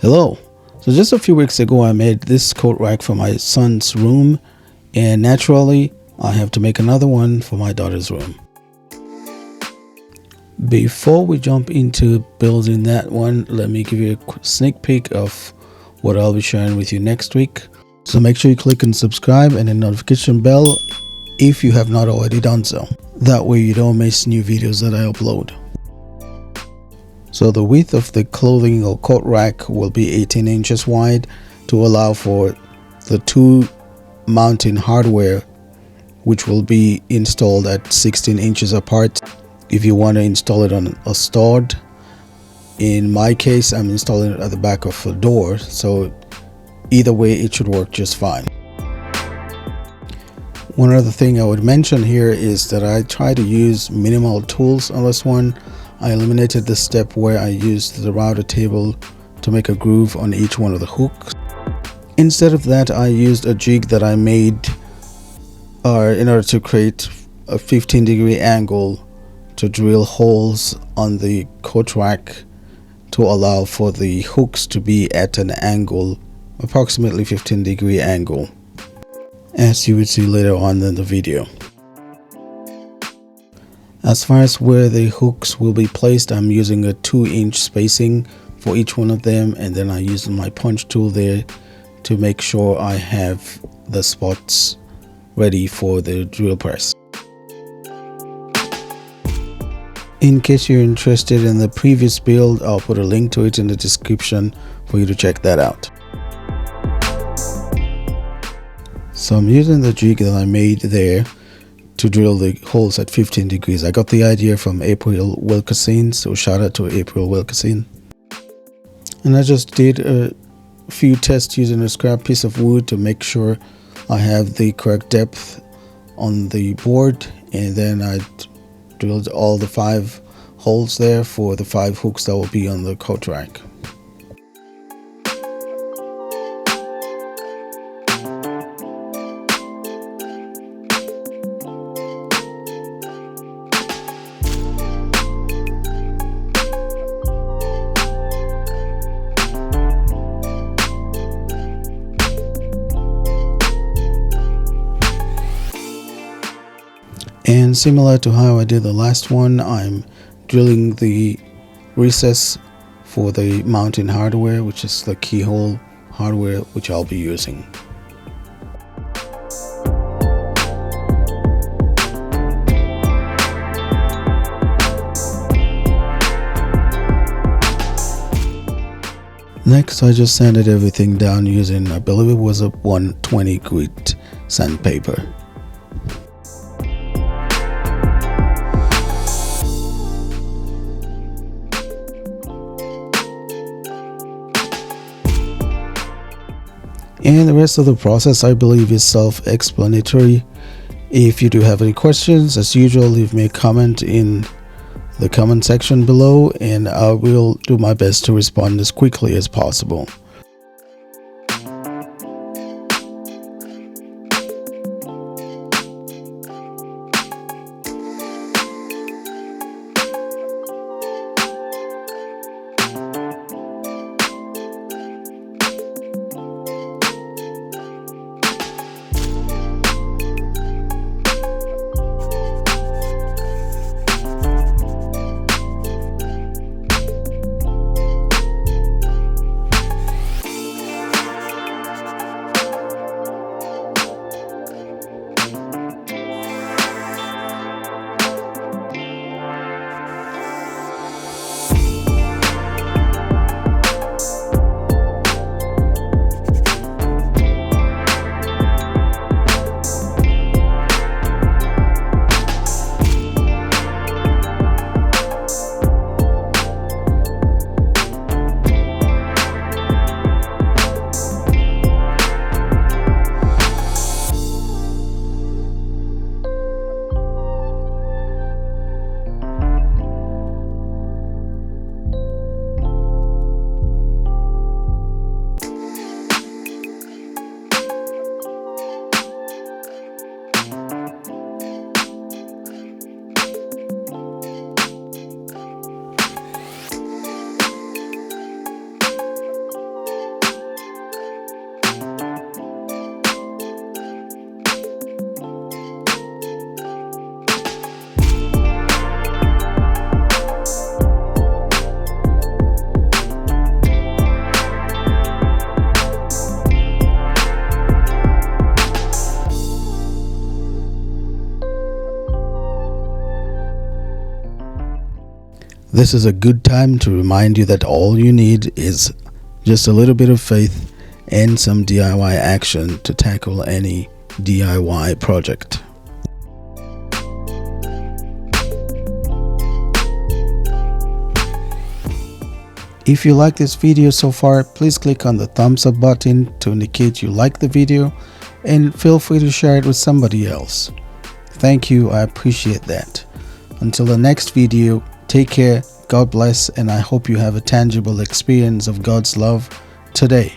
Hello. So just a few weeks ago I made this coat rack for my son's room, and naturally I have to make another one for my daughter's room. Before we jump into building that one, let me give you a sneak peek of what I'll be sharing with you next week. So make sure you click and subscribe and the notification bell if you have not already done so. That way you don't miss new videos that I upload. So the width of the clothing or coat rack will be 18 inches wide to allow for the two mounting hardware, which will be installed at 16 inches apart. If you want to install it on a stud, in my case I'm installing it at the back of a door, so either way it should work just fine. One other thing I would mention here is that I try to use minimal tools on this one. I eliminated the step where I used the router table to make a groove on each one of the hooks. Instead of that, I used a jig that I made in order to create a 15-degree angle to drill holes on the coat rack to allow for the hooks to be at an angle, approximately 15-degree angle, as you would see later on in the video. As far as where the hooks will be placed, I'm using a 2-inch spacing for each one of them, and then I use my punch tool there to make sure I have the spots ready for the drill press. In case you're interested in the previous build, I'll put a link to it in the description for you to check that out. So I'm using the jig that I made there to drill the holes at 15 degrees. I got the idea from April Wilkerson, so shout out to April Wilkerson. And I just did a few tests using a scrap piece of wood to make sure I have the correct depth on the board, and then I drilled all the 5 holes there for the 5 hooks that will be on the coat rack. And similar to how I did the last one, I'm drilling the recess for the mounting hardware, which is the keyhole hardware which I'll be using. Next, I just sanded everything down using, I believe it was a 120 grit sandpaper. And the rest of the process, I believe, is self-explanatory. If you do have any questions, as usual, leave me a comment in the comment section below, and I will do my best to respond as quickly as possible. This is a good time to remind you that all you need is just a little bit of faith and some DIY action to tackle any DIY project. If you like this video so far, please click on the thumbs up button to indicate you like the video, and feel free to share it with somebody else. Thank you, I appreciate that. Until the next video, take care, God bless, and I hope you have a tangible experience of God's love today.